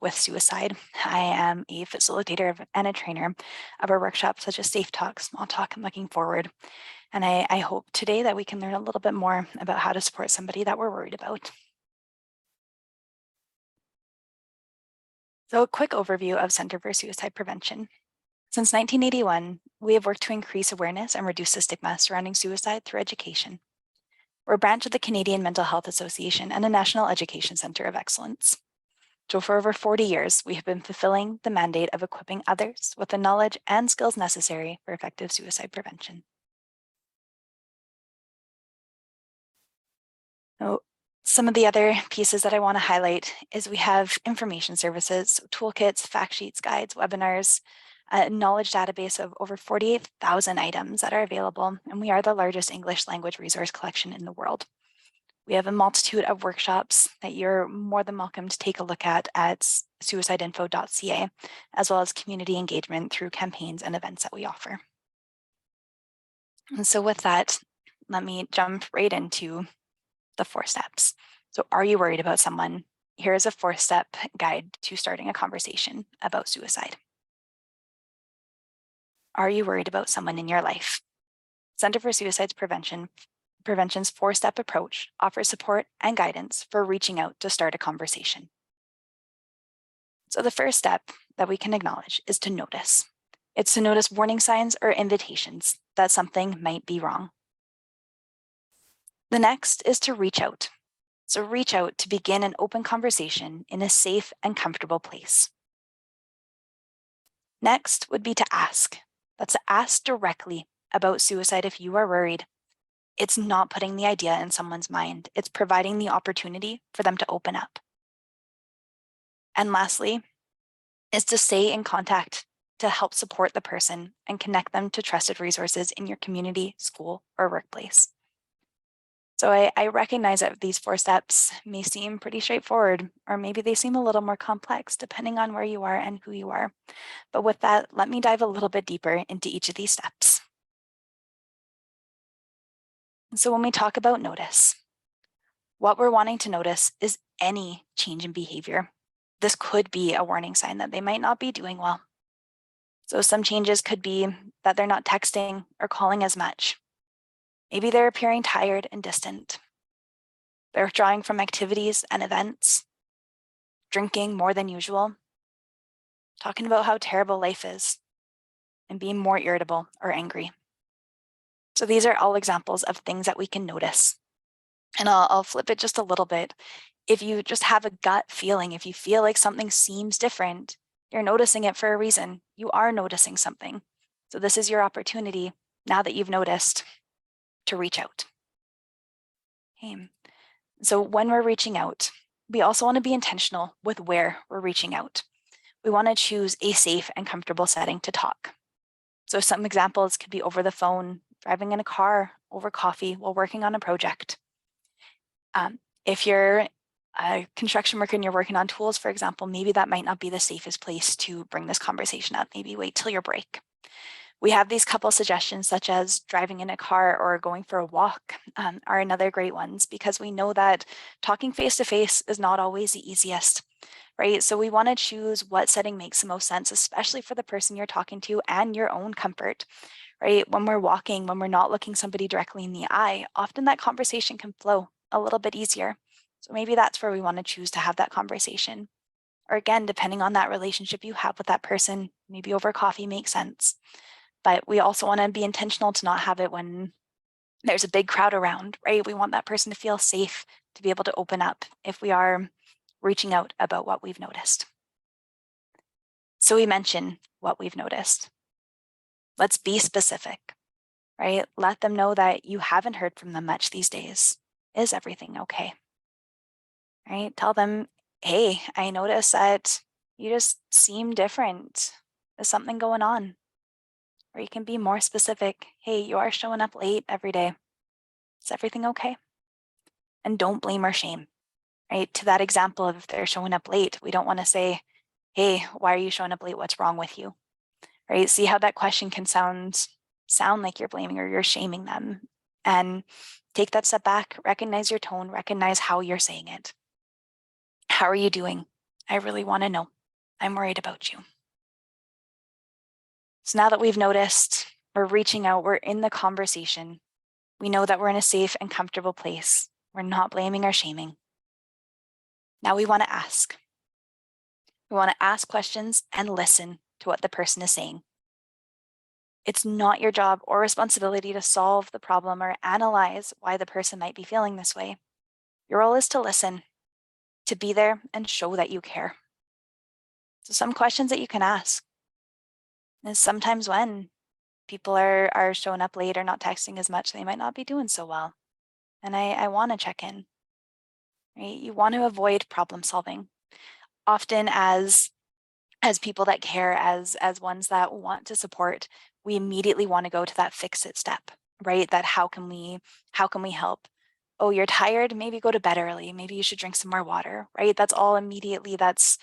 with suicide. I am a facilitator and a trainer of our workshops such as Safe Talk, Small Talk, and Looking Forward. And I hope today that we can learn a little bit more about how to support somebody that we're worried about. So a quick overview of Center for Suicide Prevention. Since 1981, we have worked to increase awareness and reduce the stigma surrounding suicide through education. We're a branch of the Canadian Mental Health Association and a National Education Centre of Excellence. So for over 40 years, we have been fulfilling the mandate of equipping others with the knowledge and skills necessary for effective suicide prevention. So some of the other pieces that I want to highlight is we have information services, so toolkits, fact sheets, guides, webinars, a knowledge database of over 48,000 items that are available, and we are the largest English language resource collection in the world. We have a multitude of workshops that you're more than welcome to take a look at suicideinfo.ca, as well as community engagement through campaigns and events that we offer. And so with that, let me jump right into the 4 steps. So are you worried about someone? Here is a 4-step guide to starting a conversation about suicide. Are you worried about someone in your life? Center for Suicide Prevention's 4-step approach offers support and guidance for reaching out to start a conversation. So the first step that we can acknowledge is to notice. It's to notice warning signs or invitations that something might be wrong. The next is to reach out. So reach out to begin an open conversation in a safe and comfortable place. Next would be to ask. That's to ask directly about suicide if you are worried. It's not putting the idea in someone's mind. It's providing the opportunity for them to open up. And lastly, is to stay in contact to help support the person and connect them to trusted resources in your community, school, or workplace. So I recognize that these 4 steps may seem pretty straightforward, or maybe they seem a little more complex depending on where you are and who you are. But with that, let me dive a little bit deeper into each of these steps. So when we talk about notice, what we're wanting to notice is any change in behavior. This could be a warning sign that they might not be doing well. So some changes could be that they're not texting or calling as much. Maybe they're appearing tired and distant. They're withdrawing from activities and events, drinking more than usual, talking about how terrible life is, and being more irritable or angry. So these are all examples of things that we can notice. And I'll flip it just a little bit. If you just have a gut feeling, if you feel like something seems different, you're noticing it for a reason. You are noticing something. So this is your opportunity, now that you've noticed, to reach out. Okay. So when we're reaching out, we also want to be intentional with where we're reaching out. We want to choose a safe and comfortable setting to talk. So some examples could be over the phone, driving in a car, over coffee while working on a project. If you're a construction worker and you're working on tools, for example, maybe that might not be the safest place to bring this conversation up. Maybe wait till your break. We have these couple suggestions, such as driving in a car or going for a walk are another great ones, because we know that talking face-to-face is not always the easiest, right? So we want to choose what setting makes the most sense, especially for the person you're talking to and your own comfort, right? When we're walking, when we're not looking somebody directly in the eye, often that conversation can flow a little bit easier. So maybe that's where we want to choose to have that conversation. Or again, depending on that relationship you have with that person, maybe over coffee makes sense. But we also want to be intentional to not have it when there's a big crowd around, right? We want that person to feel safe to be able to open up if we are reaching out about what we've noticed. So we mention what we've noticed. Let's be specific, right? Let them know that you haven't heard from them much these days. Is everything okay? Right? Tell them, hey, I noticed that you just seem different. Is something going on? Or you can be more specific. Hey, you are showing up late every day. Is everything okay? And don't blame or shame, right? To that example of if they're showing up late, we don't want to say, hey, why are you showing up late? What's wrong with you? Right? See how that question can sound like you're blaming or you're shaming them. And take that step back, recognize your tone, recognize how you're saying it. How are you doing? I really want to know. I'm worried about you. So now that we've noticed, we're reaching out, we're in the conversation. We know that we're in a safe and comfortable place. We're not blaming or shaming. Now we want to ask. We want to ask questions and listen to what the person is saying. It's not your job or responsibility to solve the problem or analyze why the person might be feeling this way. Your role is to listen, to be there and show that you care. So some questions that you can ask is sometimes when people are showing up late or not texting as much, they might not be doing so well. And I want to check in, right? You want to avoid problem solving. Often as people that care, as ones that want to support, we immediately want to go to that fix it step, right? That how can we help? Oh, you're tired, maybe go to bed early, maybe you should drink some more water, right? That's all immediately, that's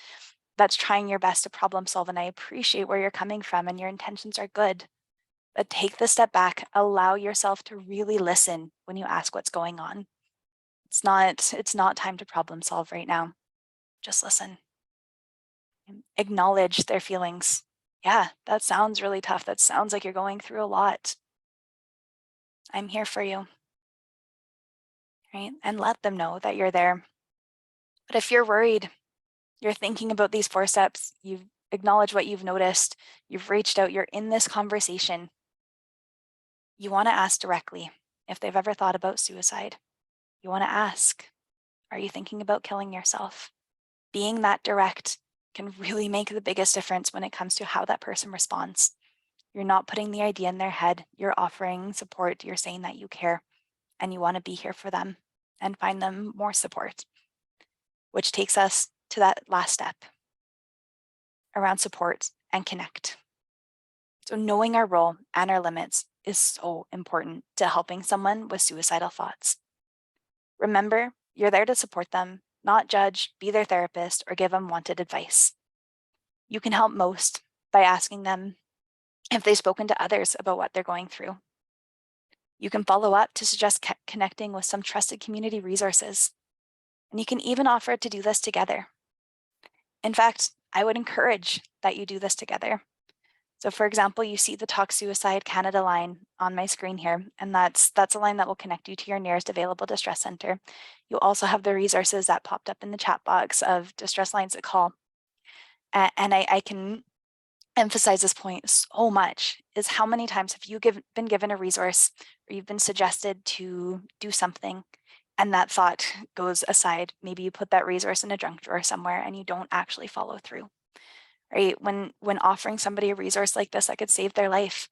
trying your best to problem solve. And I appreciate where you're coming from and your intentions are good. But take the step back, allow yourself to really listen when you ask what's going on. It's not time to problem solve right now. Just listen. Acknowledge their feelings. Yeah, that sounds really tough. That sounds like you're going through a lot. I'm here for you. Right? And let them know that you're there. But if you're worried, you're thinking about these 4 steps, you've acknowledged what you've noticed, you've reached out, you're in this conversation, you want to ask directly if they've ever thought about suicide. You want to ask, are you thinking about killing yourself? Being that direct can really make the biggest difference when it comes to how that person responds. You're not putting the idea in their head. You're offering support. You're saying that you care and you want to be here for them and find them more support, which takes us to that last step around support and connect. So knowing our role and our limits is so important to helping someone with suicidal thoughts. Remember, you're there to support them, not judge, be their therapist, or give unwanted advice. You can help most by asking them if they've spoken to others about what they're going through. You can follow up to suggest connecting with some trusted community resources. And you can even offer to do this together. In fact, I would encourage that you do this together. So for example, you see the Talk Suicide Canada line on my screen here, and that's a line that will connect you to your nearest available distress center. You also have the resources that popped up in the chat box of distress lines to call. And I can emphasize this point so much, is how many times have you been given a resource or you've been suggested to do something and that thought goes aside. Maybe you put that resource in a junk drawer somewhere and you don't actually follow through, right? When offering somebody a resource like this that could save their life,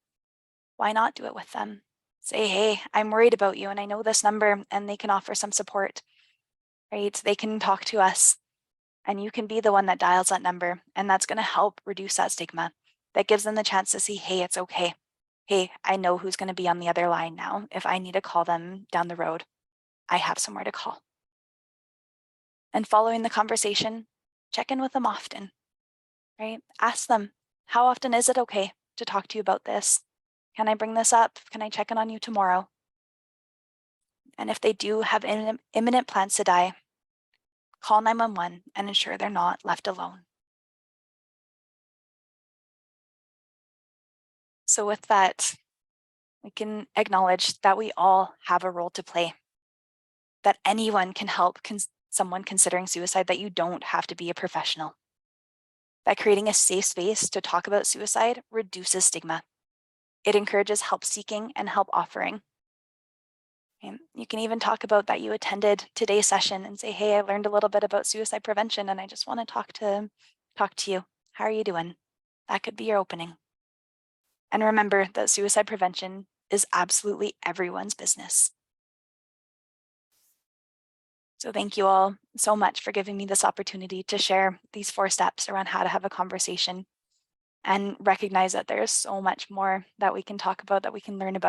why not do it with them? Say, hey, I'm worried about you and I know this number, and they can offer some support, right? They can talk to us and you can be the one that dials that number, and that's going to help reduce that stigma. That gives them the chance to see, hey, it's okay. Hey, I know who's going to be on the other line now. If I need to call them down the road, I have somewhere to call. And following the conversation, check in with them often, right? Ask them, how often is it okay to talk to you about this? Can I bring this up? Can I check in on you tomorrow? And if they do have imminent plans to die, call 911 and ensure they're not left alone. So with that, we can acknowledge that we all have a role to play, that anyone can help someone considering suicide, that you don't have to be a professional, that creating a safe space to talk about suicide reduces stigma. It encourages help seeking and help offering. And you can even talk about that you attended today's session and say, hey, I learned a little bit about suicide prevention and I just want to talk to you. How are you doing? That could be your opening. And remember that suicide prevention is absolutely everyone's business. So thank you all so much for giving me this opportunity to share these 4 steps around how to have a conversation and recognize that there's so much more that we can talk about, that we can learn about.